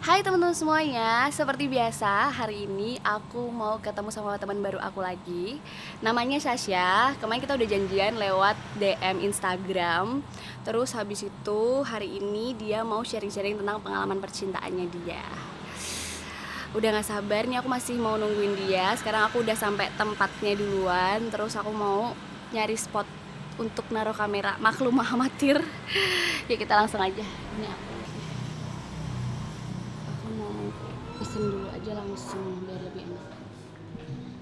Hai teman-teman semuanya, seperti biasa hari ini aku mau ketemu sama teman baru aku lagi. Namanya Sasha. Kemarin kita udah janjian lewat DM Instagram. Terus habis itu hari ini dia mau sharing-sharing tentang pengalaman percintaannya dia. Udah gak sabar nih, aku masih mau nungguin dia. Sekarang aku udah sampai tempatnya duluan. Terus aku mau nyari spot untuk naruh kamera. Maklum amatir. Ya kita langsung aja. Ini aku mau pesen dulu aja langsung biar lebih enak.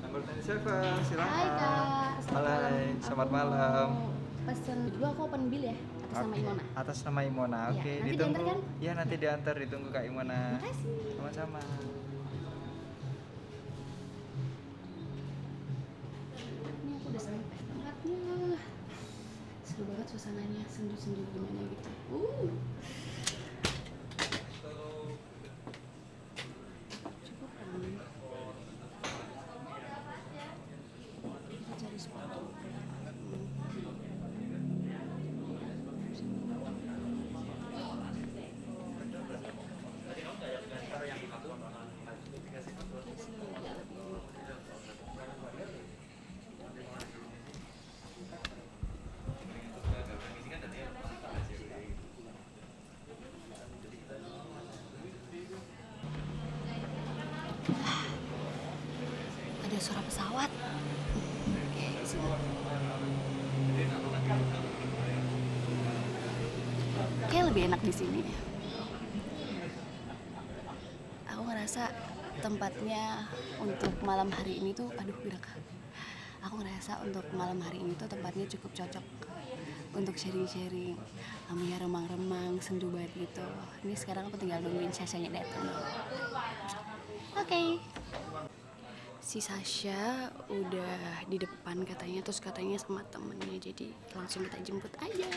Number 27, silakan. Hai Kak, Hai, selamat malam. Pesen dulu, aku open bill ya atas nama Imona. Atas nama Imona, Iya, oke. nanti Ditunggu. diantar kan? Iya, nanti diantar, ditunggu Kak Imona. Makasih. Sama-sama. Ini aku udah sampai tempatnya. Seru banget suasananya, sendu-sendu gimana gitu. Cukup kan? Kita cari spot dulu. Ada suara pesawat. Oke, sini. Kayak lebih enak di sini. Aku ngerasa tempatnya untuk malam hari ini tuh, aduh gerak. Aku ngerasa untuk malam hari ini tuh tempatnya cukup cocok untuk sharing-sharing. Kamunya remang-remang, sendu banget gitu. Ini sekarang aku tinggal nungguin Sashanya datang. Oke. Si Sasha udah di depan katanya, terus katanya sama temennya, jadi langsung kita jemput aja.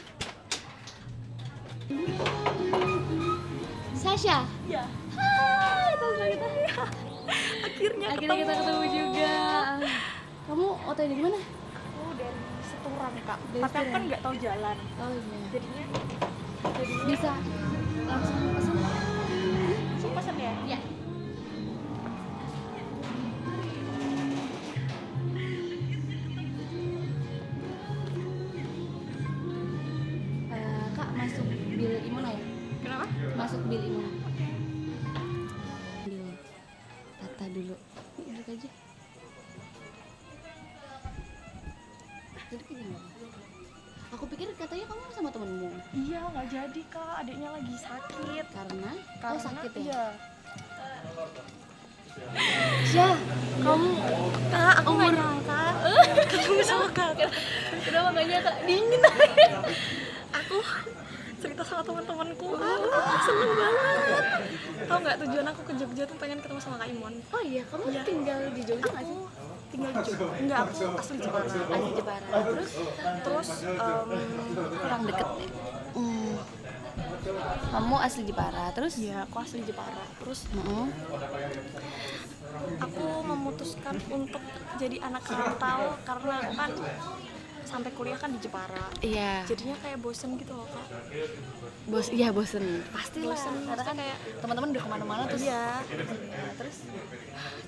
Sasha. Ya, Hai, tante kita. akhirnya Akhirnya kita ketemu juga. Kamu OTW dari mana? Aku dari Seturan kak, Dari tapi aku kan Seturan. nggak tahu jalan, Oh iya. jadinya Bisa langsung pesan. langsung pesen ya. Ya. Kak, masuk bil Imona ya? Kenapa? Masuk bil Imona. Bil Tata dulu. Yuk, duduk aja. Duduk aja nggak apa-apa. Aku pikir katanya kamu sama temenmu. Iya, nggak jadi kak, adiknya lagi sakit. Karena Karena sakit ya? Iya. Syah, kamu Kak, aku nggak nyangka ketemu sama kakak. kenapa gak nyangka? Dingin. Aku cerita sama teman-temanku, seneng banget. Tahu nggak tujuan aku ke Jogja tuh pengen ketemu sama Kak Imon. Oh iya, kamu Iya. tinggal di Jogja nggak sih? Aku tinggal di Jogja. Enggak, aku asli Jepara. Asli Jepara. Terus Kurang deket ya? Kamu asli Jepara, terus? ya aku asli Jepara. Terus Mm-mm. aku memutuskan untuk jadi anak rantau karena aku kan sampai kuliah kan di Jepara. Iya. Jadinya kayak bosen gitu loh kak. Iya bosen. Pasti lah. Bosen, Karena kan kayak teman-teman udah kemana-mana terus. iya. Iya, terus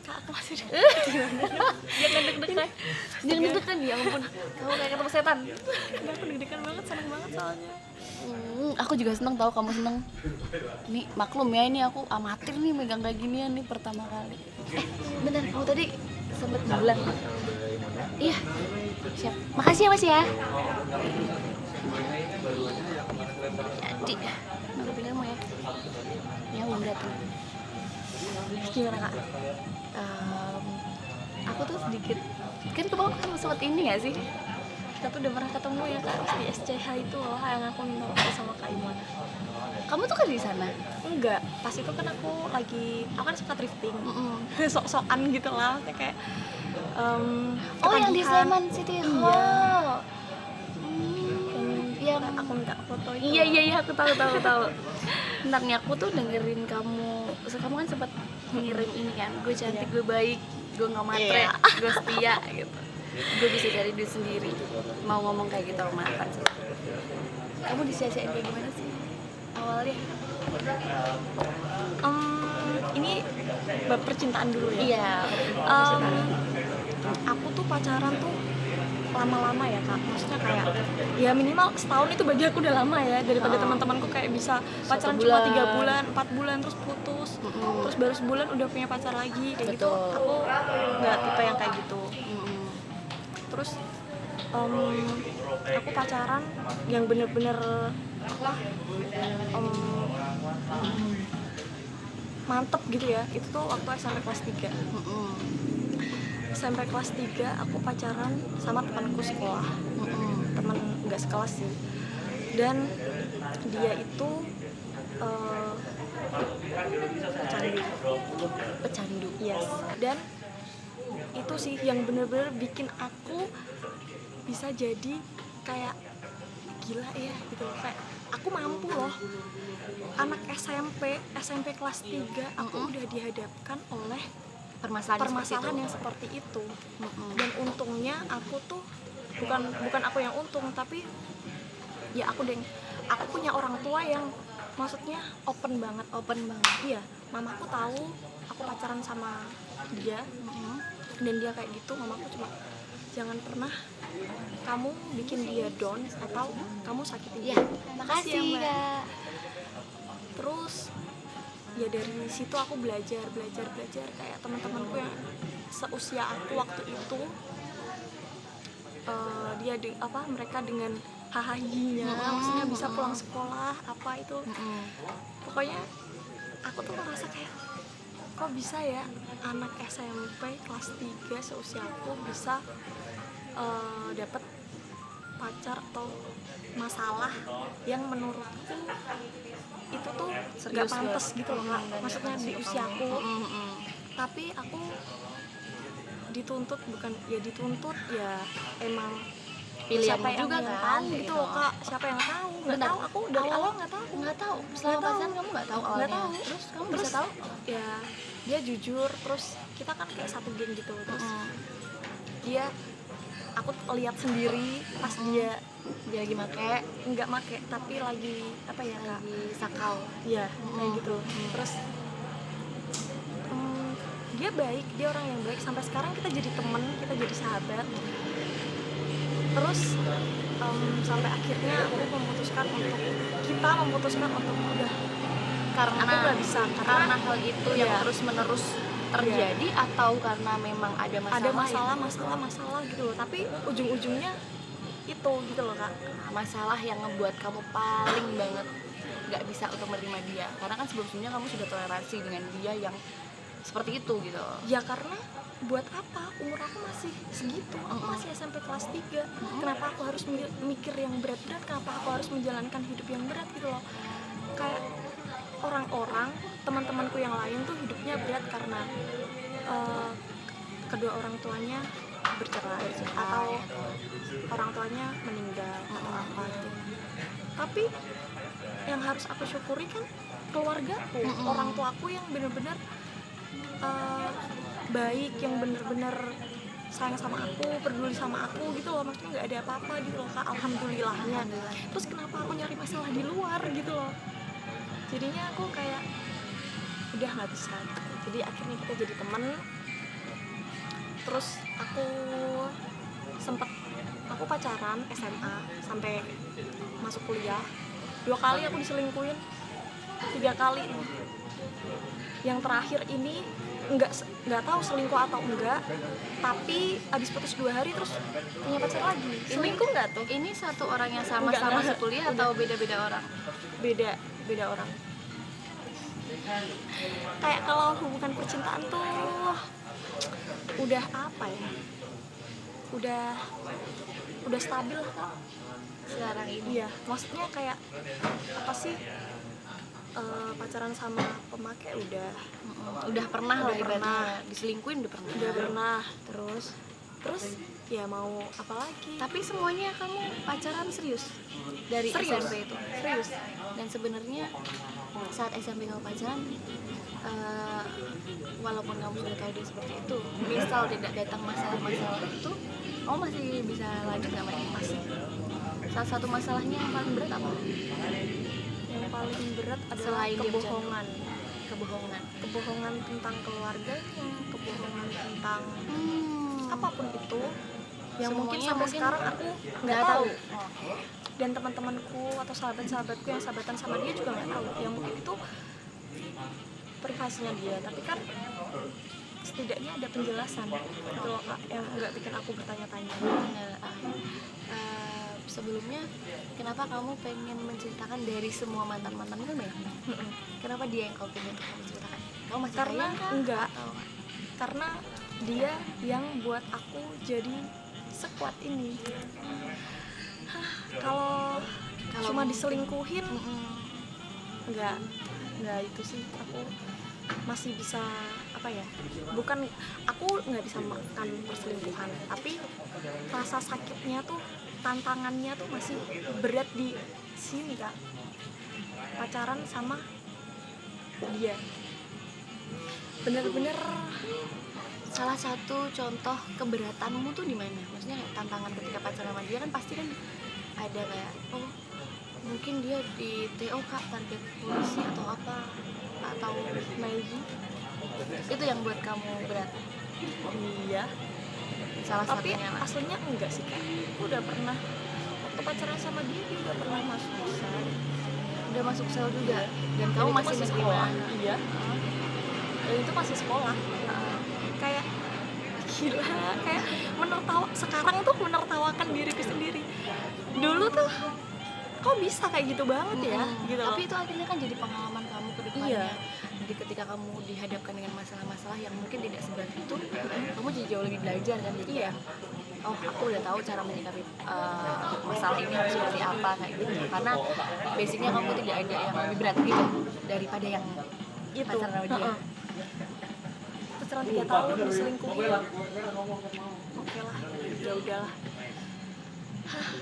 Kak aku masih jangan deg-degan. jangan deg-degan ya ampun. Kamu kayak ketemu setan. Udah aku deg-degan banget, seneng banget soalnya. Aku juga seneng tahu kamu seneng. Nih maklum ya, ini aku amatir nih megang kayak ginian nih pertama kali. Bener, kamu tadi sempet bilang. Iya. Siap. Makasih ya Mas ya. Jadi, nunggu pilihanmu ya. Ya belum datang. Gimana kak? Aku tuh sedikit kan kemarin kan sempat ini gak sih? Kita tuh udah pernah ketemu ya kak di SCH itu loh yang aku minta foto sama Kak Imon. Kamu tuh kan di sana. Enggak, pas itu kan aku kan suka thrifting. Mm-mm. Sok-sokan gitu lah, kayak Oh yang di ketagihan. Sleman City Iya. Hall. Yang aku minta foto itu. Iya aku tahu. Bentar nih, aku tuh dengerin kamu kan sempat ngirim ini kan, gue cantik, gue baik, gue nggak matre, Iya. gue setia gitu. Gue bisa cari duit sendiri. Mau ngomong kayak gitu sama mantan sih. Kamu disia-siain kayak gimana sih awalnya? bab percintaan dulu ya. Iya. Aku tuh pacaran tuh lama-lama ya Kak, maksudnya kayak ya minimal setahun itu bagi aku udah lama ya, daripada teman-temanku kayak bisa pacaran cuma 3 bulan, 4 bulan terus putus, terus baru sebulan udah punya pacar lagi kayak gitu. Betul. Aku nggak tipe yang kayak gitu. Terus aku pacaran yang bener-bener apa mantep gitu ya, itu tuh waktu SMP kelas 3. SMP kelas 3 aku pacaran sama temanku sekolah, teman nggak sekelas sih, dan dia itu pecandu, yes. Dan itu sih yang bener-bener bikin aku bisa jadi kayak gila ya gitu loh, kayak aku mampu loh, anak SMP kelas 3 aku udah dihadapkan oleh permasalahan yang seperti itu. Dan untungnya aku tuh bukan aku yang untung, tapi ya aku punya orang tua yang maksudnya open banget. Iya, mamaku tahu aku pacaran sama dia, dan dia kayak gitu. Mamaku cuma jangan pernah kamu bikin dia down atau kamu sakitin dia. Makasih ya, Mbak. Kak. Terus ya dari situ aku belajar kayak teman-temanku yang seusia aku waktu itu, mereka dengan hahahinya, maksudnya bisa pulang sekolah apa itu. Pokoknya aku tuh merasa kayak kok bisa ya anak SMP kelas 3 seusia aku bisa dapet pacar atau masalah yang menurutku itu tuh nggak pantas gitu loh Kak, maksudnya di usiaku. Tapi aku dituntut ya emang Pilihan siapa yang juga kan tahu gitu loh Kak, siapa yang tahu, nggak tahu, aku dari awal nggak tahu Selama pacaran kamu nggak tahu awalnya. tahu. Terus kamu bisa tahu? Ya dia jujur, terus kita kan kayak satu geng gitu, terus aku lihat sendiri pas dia lagi make, nggak make tapi lagi apa ya Kak, lagi sakau. ya kayak gitu. Terus dia baik, dia orang yang baik, sampai sekarang kita jadi temen, kita jadi sahabat. Terus sampai akhirnya kita memutuskan untuk udah, Karena aku nggak bisa karena hal itu yang Iya. terus menerus terjadi atau karena memang ada masalah gitu loh, tapi ujung-ujungnya itu gitu loh Kak. masalah yang ngebuat kamu paling banget nggak bisa untuk menerima dia, karena kan sebelumnya kamu sudah toleransi dengan dia yang seperti itu gitu. Ya karena buat apa, umur aku masih segitu, aku masih SMP kelas 3. Kenapa aku harus mikir yang berat-berat, kenapa aku harus menjalankan hidup yang berat gitu loh. Kayak orang-orang, teman-temanku yang lain tuh hidupnya berat karena kedua orang tuanya bercerai atau orang tuanya meninggal atau apa gitu. Tapi yang harus aku syukuri kan keluargaku, orang tuaku yang benar-benar baik, yang benar-benar sayang sama aku, peduli sama aku gitu loh, maksudnya nggak ada apa-apa gitu loh Kak, alhamdulillahnya. Terus kenapa aku nyari masalah di luar gitu loh, jadinya aku kayak udah nggak bisa gitu. Jadi akhirnya kita jadi teman. Terus aku pacaran SMA sampai masuk kuliah. 2 kali aku diselingkuhin, 3 kali. Yang terakhir ini nggak tahu selingkuh atau enggak, tapi abis putus 2 hari terus punya pacar lagi. Selingkuh nggak tuh? Ini satu orang yang sama-sama sekuliah atau beda-beda orang? Beda orang. Kayak kalau hubungan percintaan tuh udah apa ya, udah stabil lah Kak Sekarang ini iya, maksudnya kayak apa sih, pacaran sama pemakai udah pernah lah, Udah pernah. ibaratnya diselingkuhin udah pernah. Terus ya mau apa lagi. Tapi semuanya kamu pacaran serius dari Serius. SMP itu? Serius. Dan sebenarnya saat SMP kamu pacaran, walaupun kamu sudah tahu dia seperti itu, misal tidak datang masalah-masalah itu, kamu masih bisa lanjut nggak main? Masih. Salah satu masalahnya yang paling berat apa? Yang paling berat adalah Selain dia kebohongan. kebohongan Tentang keluarganya, kebohongan tentang apapun itu yang mungkin Semuanya sampai mungkin sekarang aku nggak nggak tahu. tahu. Dan teman-temanku atau sahabat-sahabatku yang sahabatan sama dia juga nggak tahu. Yang mungkin itu privasinya dia, tapi kan setidaknya ada penjelasan gitu loh Kak, yang nggak bikin aku bertanya-tanya. Bener. Sebelumnya kenapa kamu pengen menceritakan dari semua mantan-mantan kamu ya? Kenapa dia yang kau pengen untuk kamu ceritakan? Kamu masih Karena sayang kah? enggak, Atau karena dia yang buat aku jadi sekuat ini. Kalau cuma diselingkuhin enggak itu sih aku masih bisa apa ya, bukan aku nggak bisa makan perselingkuhan, tapi rasa sakitnya tuh, tantangannya tuh masih berat di sini Kak, pacaran sama dia bener-bener. salah satu contoh keberatanmu tuh di mana? Maksudnya tantangan ketika pacaran sama dia kan pasti kan ada kayak oh mungkin dia di TO Kak, target polisi atau apa, atau maybe itu yang buat kamu berat. iya, Salah tapi satunya lah. aslinya enggak sih Kak, aku udah pernah waktu pacaran sama dia udah pernah masuk sel. Udah masuk sel juga dan Dan kamu itu masih menerima. sekolah. Iya, dan itu masih sekolah. Kayak gila, kayak sekarang tuh menertawakan diriku sendiri. Dulu tuh kok bisa kayak gitu banget ya, gitu loh. Tapi itu akhirnya kan jadi pengalaman kamu ke depannya. Iya. Jadi ketika kamu dihadapkan dengan masalah-masalah yang mungkin tidak seberat itu, kamu jadi jauh lebih belajar kan. Jadi Iya. oh aku udah tahu cara menyikapi masalah ini harus seperti apa kayak gitu. Karena basicnya kamu tidak ada yang lebih berat gitu daripada yang Itu. pacaran sama dia. Pacaran 3 tahun diselingkuhin. Oke lah, ya udahlah.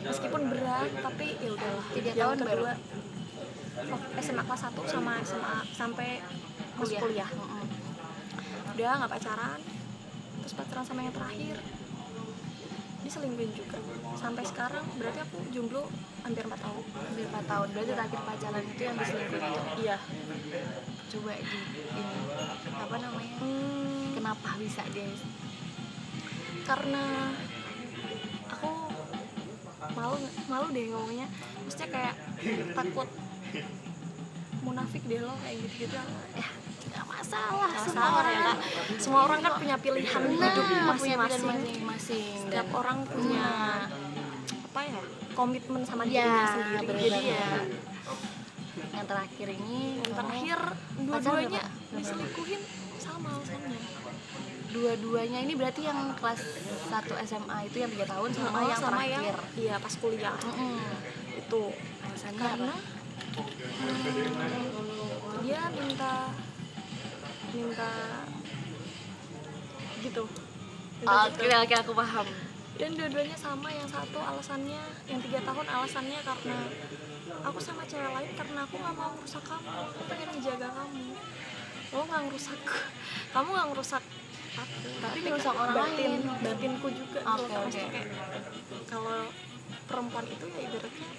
Meskipun berat, tapi ya udahlah. 3 Yang tahun baru kedua, SMA kelas 1 sama SMA sampai masuk kuliah. Udah nggak pacaran, terus pacaran sama yang terakhir diselingkuhin juga. Sampai sekarang berarti aku jomblo hampir 4 tahun. Hampir 4 tahun. Berarti terakhir pacaran itu yang diselingkuhin itu. Iya. Coba di ini apa namanya? Kenapa bisa dia? Karena aku malu deh ngomongnya, maksudnya kayak takut munafik deh lo kayak gitu-gitu. Ya Nggak masalah, nggak semua salah orang ya Kak, semua orang kan punya pilihan hidup punya masing-masing. masing-masing. Setiap orang punya apa ya, komitmen sama Ya, dirinya sendiri. bener Jadi banget. ya Yang terakhir ini yang kamu terakhir pacaran dua-duanya berapa? diselingkuhin sama alasannya. Dua-duanya ini berarti yang kelas 1 SMA itu yang 3 tahun sama yang sama terakhir. iya pas kuliah itu. Alasannya Karena apa? dia minta gitu. Oke, aku paham. Dan dua-duanya sama, yang satu alasannya, yang 3 tahun alasannya karena aku sama cewek lain karena aku nggak mau merusak kamu, aku pengen ngejaga kamu. Lo nggak ngerusak, kamu nggak ngerusak aku, Tapi ngerusak orang lain. batinku juga. Oke, Gitu. Maksudnya oke. kayak kalau perempuan itu ya ibaratnya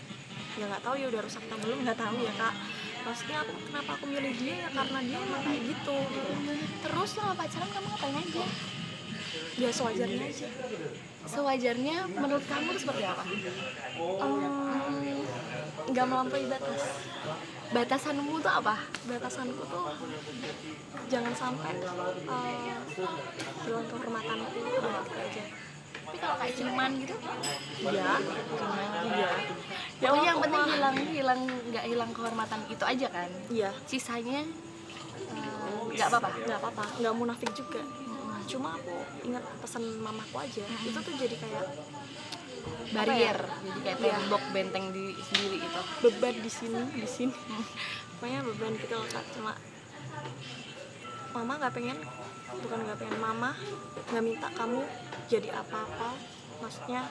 ya nggak tahu ya udah rusak atau belum, nggak tahu ya Kak. Maksudnya aku kenapa aku milih dia ya karena dia emang kayak gitu. Terus selama pacaran kamu ngapain aja? Ya sewajarnya aja. Sewajarnya menurut kamu itu seperti apa? Nggak melampaui batas. Batasanmu tuh apa? Batasanku tuh jangan sampai hilang kehormatanku, udah gitu aja. Tapi kalau kayak ciuman gitu? Iya, Ciuman. iya. Ya, Ya yang aku penting mah- nggak hilang kehormatan itu aja kan. Iya, Sisanya nggak apa-apa. nggak apa-apa, nggak munafik juga. Cuma aku ingat pesan mamaku aja. Itu tuh jadi kayak Barrier, jadi kayak tembok benteng di sendiri gitu. beban di sini. Pokoknya beban gitu loh Kak. Cuma mama nggak pengen, mama nggak minta kamu jadi apa-apa. Maksudnya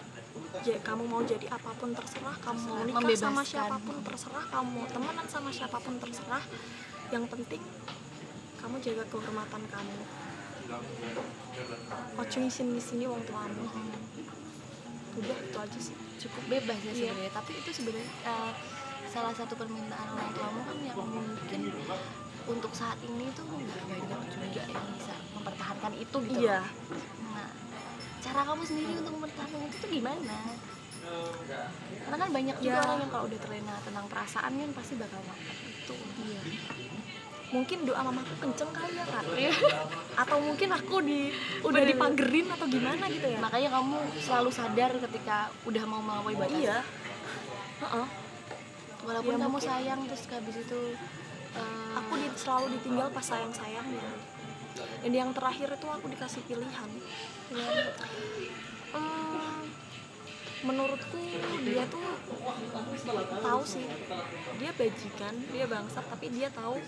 kamu mau jadi apapun terserah, kamu mau nikah sama Membebaskan. siapapun terserah, kamu mau temenan sama siapapun terserah. Yang penting kamu jaga kehormatan kamu. Ojo ngisin di sini wong tuamu. Udah itu aja sih. Cukup bebas ya Iya. sebenarnya. Tapi itu sebenarnya salah satu permintaan orang tuamu kan yang mungkin untuk saat ini tuh nggak banyak juga yang bisa mempertahankan itu gitu loh. Iya. Nah, cara kamu sendiri untuk mempertahankan itu tuh gimana? Karena kan banyak juga Ya. orang yang kalau udah terlena tentang perasaan kan pasti bakal makan itu. Iya. Mungkin doa mamaku kenceng kali ya Kak. Iya. Atau mungkin aku udah Bener. dipagerin atau gimana gitu ya. Makanya kamu selalu sadar ketika udah mau melampaui batas. Iya. Heeh. Walaupun Ya, kamu mungkin. sayang terus habis itu Aku selalu ditinggal pas sayang-sayangnya. Dan yang terakhir itu aku dikasih pilihan. Dan, menurutku dia tuh tahu sih, dia bajingan, dia bangsat, tapi dia tahu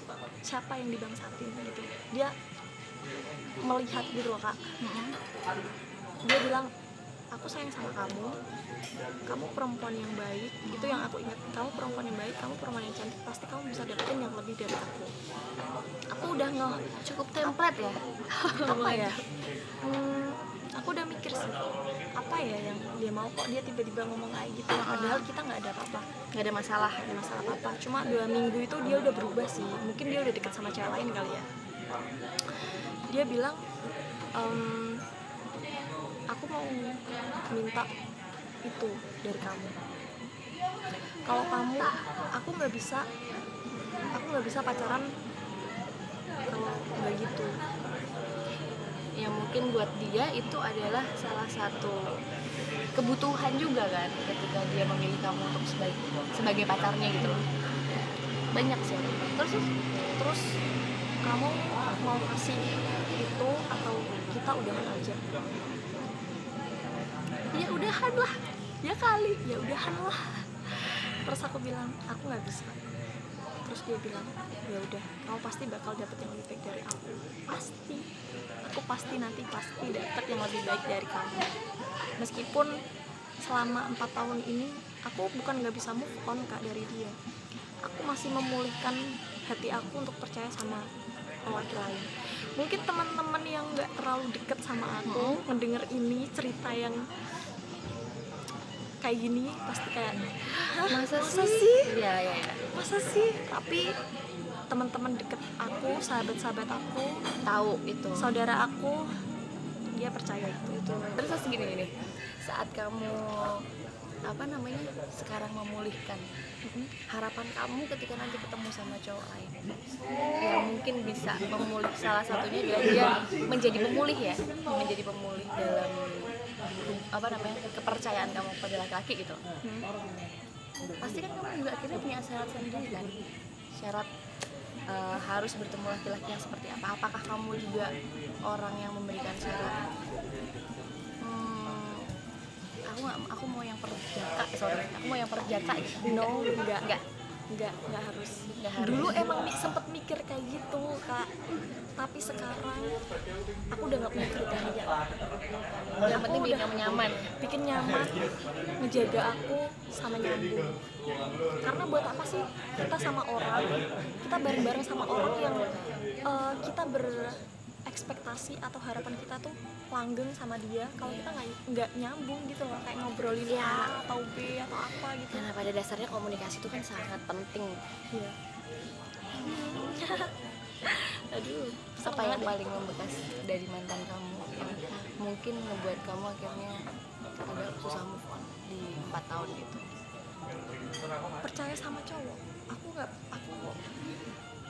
siapa yang dibangsatin gitu. Dia melihat gitu loh Kak. Dia bilang, aku sayang sama kamu perempuan yang baik. Itu yang aku ingat, kamu perempuan yang baik, kamu perempuan yang cantik, pasti kamu bisa dapetin yang lebih dari aku udah cukup template ya. apa ya, aku udah mikir sih apa ya yang dia mau, kok dia tiba-tiba ngomong kayak gitu, padahal kita nggak ada apa-apa, Nggak ada masalah. nggak ada masalah apa-apa. Cuma 2 minggu itu dia udah berubah sih, mungkin dia udah deket sama cewek lain kali ya. Dia bilang, aku mau minta itu dari kamu. Kalau kamu, aku nggak bisa pacaran kalau nggak gitu. Ya mungkin buat dia itu adalah salah satu kebutuhan juga kan ketika dia memilih kamu untuk sebagai pacarnya gitu loh. Banyak sih. Terus kamu mau kasih itu atau kita udahan aja? Ya udahan lah, ya kali, ya udahan lah. Terus aku bilang, aku nggak bisa. Terus dia bilang, ya udah, kamu pasti bakal dapet yang lebih baik dari aku. Aku pasti dapet yang lebih baik dari kamu. Meskipun selama 4 tahun ini aku bukan nggak bisa move on Kak dari dia. Aku masih memulihkan hati aku untuk percaya sama laki lain. Mungkin teman-teman yang nggak terlalu deket sama aku mendengar ini cerita yang kayak gini pasti kayak, Masa sih? Iya. Masa sih? Tapi teman-teman deket aku, sahabat-sahabat aku, Tahu itu. saudara aku, dia percaya itu. Terus gini, saat kamu sekarang memulihkan, harapan kamu ketika nanti ketemu sama cowok lain yang mungkin bisa memulih, salah satunya adalah dia menjadi pemulih dalam kepercayaan kamu pada laki-laki gitu. Pasti kan kamu juga akhirnya punya syarat sendiri kan, syarat harus bertemu laki-laki yang seperti apa. Apakah kamu juga orang yang memberikan syarat, aku mau yang perjaka gitu? No, enggak harus. Dulu emang sempet mikir kayak gitu Kak, tapi sekarang aku udah nggak punya kriteria. Yang penting bikin kamu nyaman. Bikin nyaman, ngejaga aku sama nyambung. Karena buat apa sih kita sama orang, kita bareng-bareng sama orang yang kita berekspektasi atau harapan kita tuh langgeng sama dia, kalau kita nggak nyambung gitu loh, kayak ngobrolin A atau B atau apa gitu. Karena pada dasarnya komunikasi itu kan sangat penting. Iya. Aduh, Apa yang paling membekas dari mantan kamu yang mungkin ngebuat kamu akhirnya agak susah move on di 4 tahun gitu? percaya sama cowok.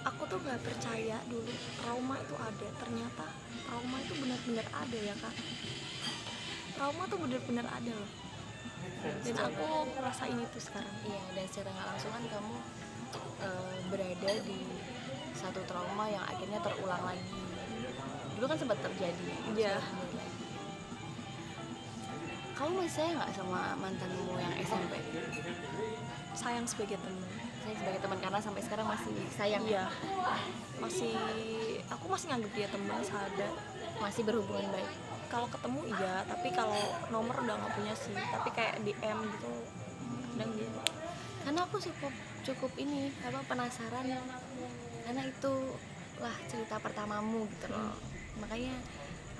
Aku tuh nggak percaya dulu trauma itu ada. Ternyata trauma itu benar-benar ada ya Kak. Trauma tuh benar-benar ada loh. Dan aku ngerasain itu sekarang. Iya, dan secara nggak langsung kan kamu berada di satu trauma yang akhirnya terulang lagi. Dulu kan sempat terjadi. Iya. Kamu masih sayang nggak sama mantanmu yang SMP? Sayang sebagai teman. Saya sebagai teman karena sampai sekarang masih sayang. Iya. Aku masih nganggap dia teman, sahabat. Masih berhubungan baik. Kalau ketemu iya, tapi kalau nomor udah nggak punya sih. Tapi kayak DM gitu, kadang dia. Karena aku cukup penasaran, karena itu lah cerita pertamamu gitu loh. Makanya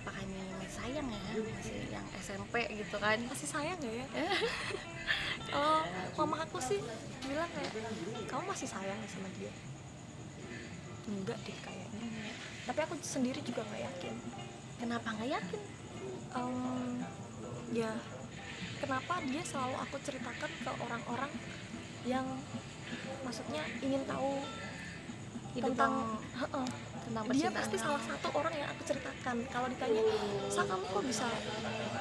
apakah ini masih sayang ya, masih yang SMP gitu kan? Masih sayang gak ya? Kalau mama aku sih bilang kayak, kamu masih sayang ya sama dia? Enggak deh kayaknya. Tapi aku sendiri juga gak yakin. Kenapa nggak yakin? Ya kenapa dia selalu aku ceritakan ke orang-orang yang maksudnya ingin tahu Hidup tentang tentang dia percintaan pasti kamu. salah satu orang yang aku ceritakan. Kalau ditanya, Sa kamu kok bisa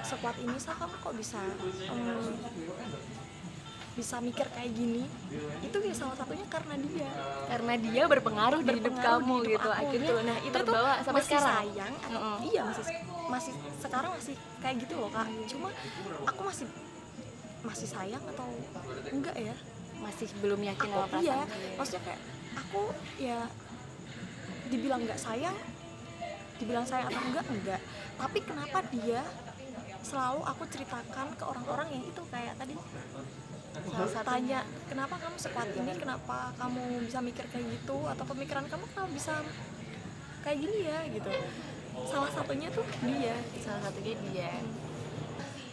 sekuat ini, Sa kamu kok bisa mikir kayak gini, itu ya salah satunya karena Karena dia berpengaruh di hidup kamu di hidup gitu, aku, akhirnya gitu. Nah itu tuh terbawa sampai masih sekarang. sayang iya masih sekarang masih kayak gitu loh Kak, cuma aku masih sayang atau enggak ya, Masih belum yakin sama aku iya perasaan dia. maksudnya kayak aku ya dibilang nggak sayang, dibilang sayang atau enggak, tapi kenapa dia selalu aku ceritakan ke orang-orang yang itu kayak tadi tanya kenapa kamu sekuat ini, kenapa kamu bisa mikir kayak gitu, atau pemikiran kamu kenapa bisa kayak gini ya gitu. Salah satunya tuh dia. Salah satunya dia.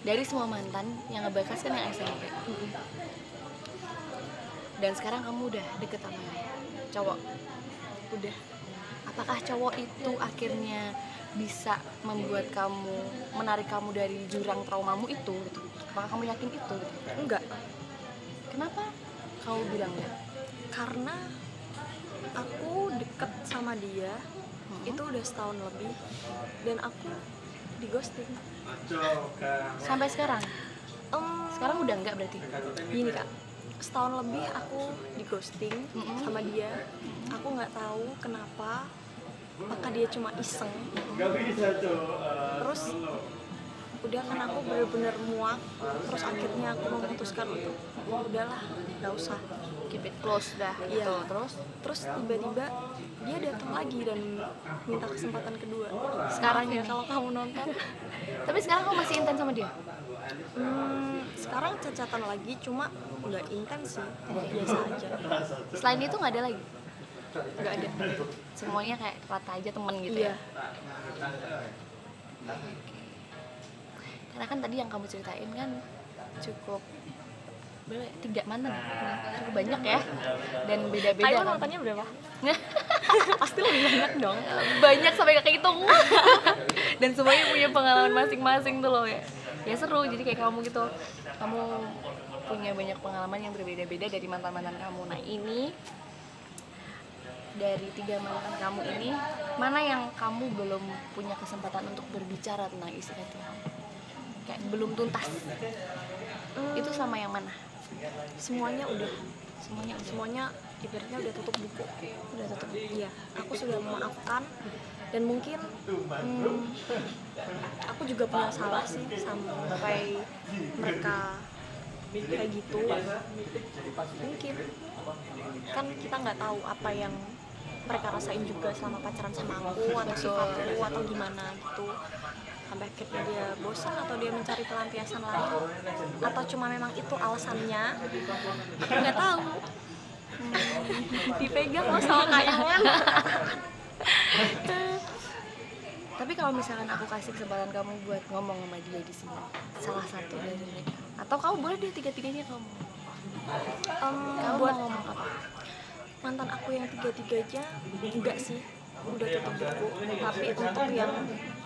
Dari semua mantan yang ngebakas kan yang SMP. Dan sekarang kamu udah deket sama cowok. Udah. Apakah cowok itu akhirnya bisa membuat kamu, menarik kamu dari jurang traumamu itu gitu? Apakah kamu yakin itu gitu? Enggak, Kenapa kamu bilang ya? karena aku deket sama dia itu udah setahun lebih dan aku di ghosting. Sampai sekarang? Sekarang udah enggak berarti? Gini Kak, setahun lebih aku di ghosting sama dia. Aku nggak tahu kenapa, apakah dia cuma iseng. Terus udah kan aku bener-bener muak, terus akhirnya aku memutuskan untuk udahlah nggak usah. Keep it close dah Iya. gitu. Terus tiba-tiba dia datang lagi dan minta kesempatan kedua. Sekarang Maaf ya ini. kalau kamu nonton. Tapi sekarang kamu masih intens sama dia? Sekarang cacatan lagi, cuma nggak intens sih, biasa aja. Selain itu nggak ada lagi? Nggak ada. Semuanya kayak rata aja temen gitu Iya. ya? Karena kan tadi yang kamu ceritain kan cukup berapa ya? 3 mantan ya? Cukup banyak ya, dan beda-beda Kamu kan? nontonnya berapa? Pasti lebih banyak dong. Banyak sampai gak kehitung. Dan semuanya punya pengalaman masing-masing tuh loh ya. Ya seru, jadi kayak kamu gitu, kamu punya banyak pengalaman yang berbeda-beda dari mantan-mantan kamu. Nah ini, dari 3 mantan kamu ini, mana yang kamu belum punya kesempatan untuk berbicara tentang isi hati kamu? Kayak belum tuntas. Itu sama yang mana? Semuanya udah. Semuanya udah. Semuanya ibaratnya udah tutup buku. Udah tutup. Iya, aku sudah memaafkan dan mungkin aku juga punya salah sih sampai mereka kayak gitu. Mungkin kan kita nggak tahu apa yang mereka rasain juga selama pacaran sama aku, atau sifatku atau gimana gitu, sampai akhirnya dia bosan atau dia mencari pelampiasan lain, atau cuma memang itu alasannya, aku nggak tahu. Dipegang loh sama Kak Iwan. Tapi kalau misalkan aku kasih kesempatan kamu buat ngomong sama dia di sini, salah satu dari mereka, atau kamu boleh deh 3-tiganya kamu. Kamu Buat mau ngomong apa? mantan aku yang 3-tiganya enggak sih, udah tutup buku. Tapi untuk yang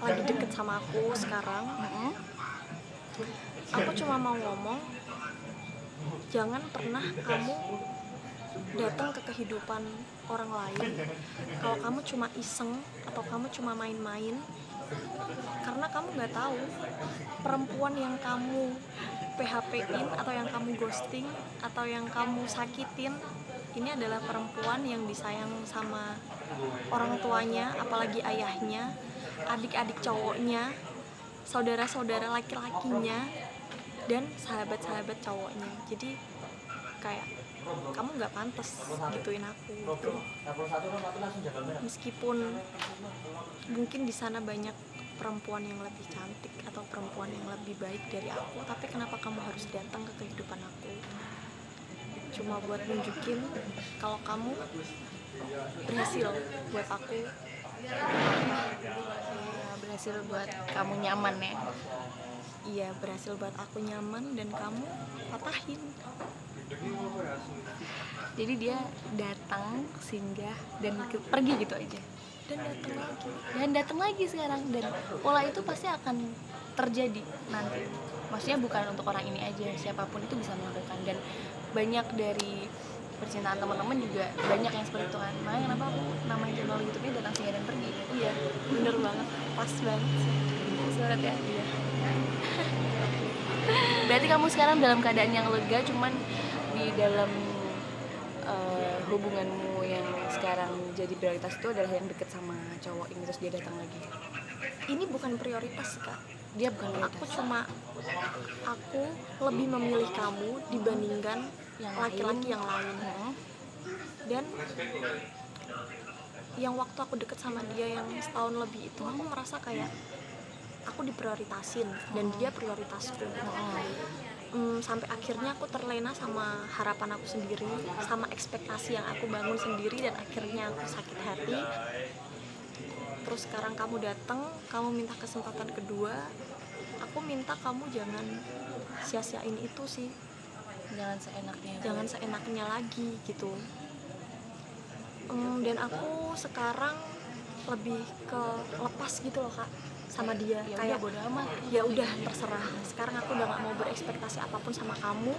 lagi deket sama aku sekarang, aku cuma mau ngomong, jangan pernah kamu datang ke kehidupan orang lain kalau kamu cuma iseng atau kamu cuma main-main, karena kamu nggak tahu perempuan yang kamu PHP-in atau yang kamu ghosting atau yang kamu sakitin ini adalah perempuan yang disayang sama orang tuanya, apalagi ayahnya, adik-adik cowoknya, saudara-saudara laki-lakinya, dan sahabat-sahabat cowoknya. Jadi kayak kamu nggak pantas gituin aku gitu. Meskipun mungkin di sana banyak perempuan yang lebih cantik atau perempuan yang lebih baik dari aku, tapi kenapa kamu harus datang ke kehidupan aku cuma buat nunjukin kalau kamu berhasil buat aku? Ya, berhasil buat kamu nyaman ya. Iya, berhasil buat aku nyaman dan kamu patahin. Jadi dia datang, singgah dan pergi gitu aja. Dan datang lagi. Sekarang, dan pola itu pasti akan terjadi nanti. Maksudnya bukan untuk orang ini aja, siapapun itu bisa melakukan. Dan banyak dari percintaan teman-teman juga banyak yang seperti itu kan. Makanya kenapa aku namain channel YouTube-nya datang singgah dan pergi. Iya, bener banget, pas banget sih. Surat ya. Iya. Berarti kamu sekarang dalam keadaan yang lega, cuman di dalam hubunganmu yang sekarang jadi prioritas itu adalah yang deket sama cowok ini, terus dia datang lagi. Ini bukan prioritas, Kak. Dia bukan prioritas. Aku lebih memilih kamu dibandingkan Yang laki-laki lain. yang lain. Dan yang waktu aku deket sama dia yang setahun lebih itu, aku merasa kayak aku diprioritasin dan dia prioritasku. Sampai akhirnya aku terlena sama harapan aku sendiri, sama ekspektasi yang aku bangun sendiri, dan akhirnya aku sakit hati. Terus sekarang kamu datang, kamu minta kesempatan kedua. Aku minta kamu jangan sia-siain itu sih, jangan seenaknya lagi gitu. Dan aku sekarang lebih ke lepas gitu loh, Kak, sama dia. Ya kayak udah, bodo amat. Ya udah, terserah. Sekarang aku udah gak mau berekspektasi apapun sama kamu.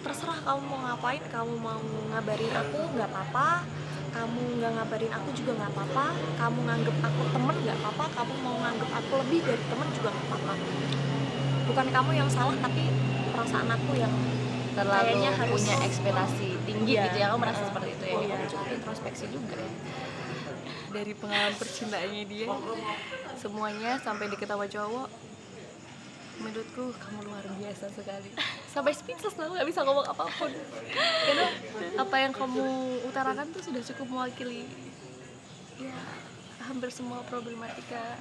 Terserah kamu mau ngapain, kamu mau ngabarin aku nggak apa-apa, kamu nggak ngabarin aku juga nggak apa-apa, kamu nganggep aku temen nggak apa-apa, kamu mau nganggep aku lebih dari temen juga nggak apa-apa. Bukan kamu yang salah, tapi perasaan aku yang Terlalu kayaknya harus punya ekspektasi tinggi Iya. gitu ya. Kamu merasa seperti itu ya. Iya. Kamu cukup introspeksi juga ya. Dari pengalaman percintaannya dia, semuanya sampai deket sama cowok, menurutku kamu luar biasa sekali. Sampai speechless lah, nggak bisa ngomong apapun. Karena apa yang kamu utarakan tuh sudah cukup mewakili ya hampir semua problematika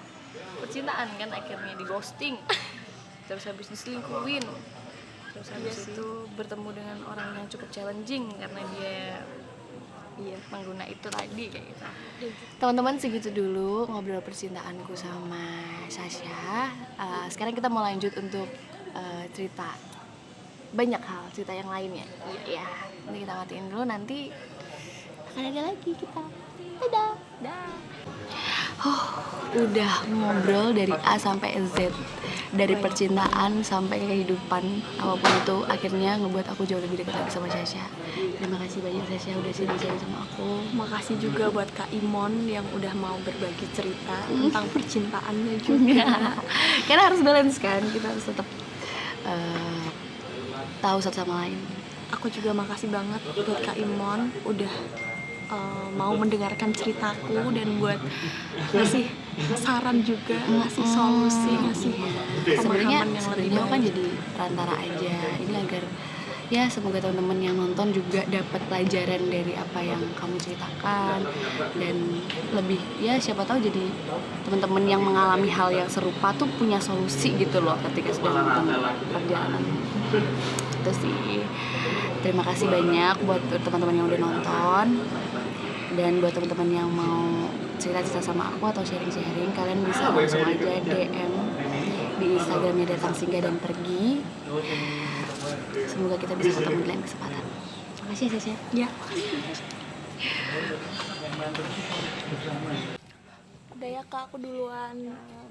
percintaan kan. Akhirnya di ghosting, terus habis diselingkuhin, terus habis itu bertemu dengan orang yang cukup challenging karena dia pengguna itu tadi kayak gitu. Teman-teman, segitu dulu ngobrol percintaanku sama Sasha. Sekarang kita mau lanjut untuk cerita banyak hal, cerita yang lainnya. Iya. Nanti kita matiin dulu, nanti akan ada lagi kita. Dadah. Udah ngobrol dari A sampai Z, dari percintaan sampai kehidupan apapun itu, akhirnya ngebuat aku jauh lebih dekat lagi sama Sasha. Terima kasih banyak Sasha udah sharing sama aku. Makasih juga buat Kak Imon yang udah mau berbagi cerita tentang percintaannya juga. Karena harus balance kan, kita harus tetap tahu satu sama lain. Aku juga makasih banget buat Kak Imon udah mau mendengarkan ceritaku dan buat ngasih saran juga, ngasih solusi, ngasih Sebenarnya pemahaman yang lebih aku kan baik. jadi perantara aja ini agar ya semoga teman-teman yang nonton juga dapat pelajaran dari apa yang kamu ceritakan, dan lebih ya siapa tahu jadi teman-teman yang mengalami hal yang serupa tuh punya solusi gitu loh ketika sudah nonton perjalanan itu sih. Terima kasih banyak buat teman-teman yang udah nonton, dan buat teman-teman yang mau cerita-cerita sama aku atau sharing-sharing, kalian bisa langsung aja DM di Instagramnya Datang Singgah dan Pergi. Semoga kita bisa ketemu di lain kesempatan. Makasih ya Sasha. Ya. Udah ya Kak, aku duluan.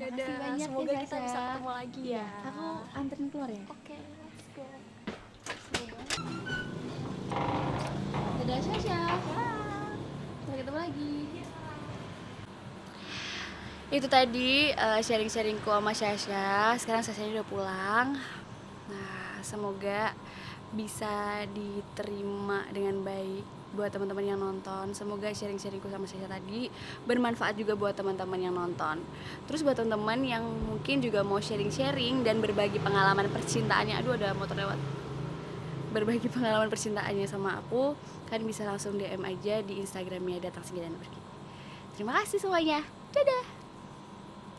Dadah. banyak ya, Semoga kita Sasha. bisa ketemu lagi ya. Aku anterin keluar ya. Oke, let's go. Dadah Sasha. Sampai ketemu lagi. Itu tadi sharing-sharingku sama Sasha. Sekarang Sasha udah pulang. Nah, semoga bisa diterima dengan baik buat teman-teman yang nonton. Semoga sharing-sharingku sama Sasha tadi bermanfaat juga buat teman-teman yang nonton. Terus buat teman-teman yang mungkin juga mau sharing-sharing dan berbagi pengalaman percintaannya. Aduh, ada motor lewat. Berbagi pengalaman percintaannya sama aku, kalian bisa langsung DM aja di Instagramnya Datang Singgah dan Pergi. Terima kasih semuanya. Dadah.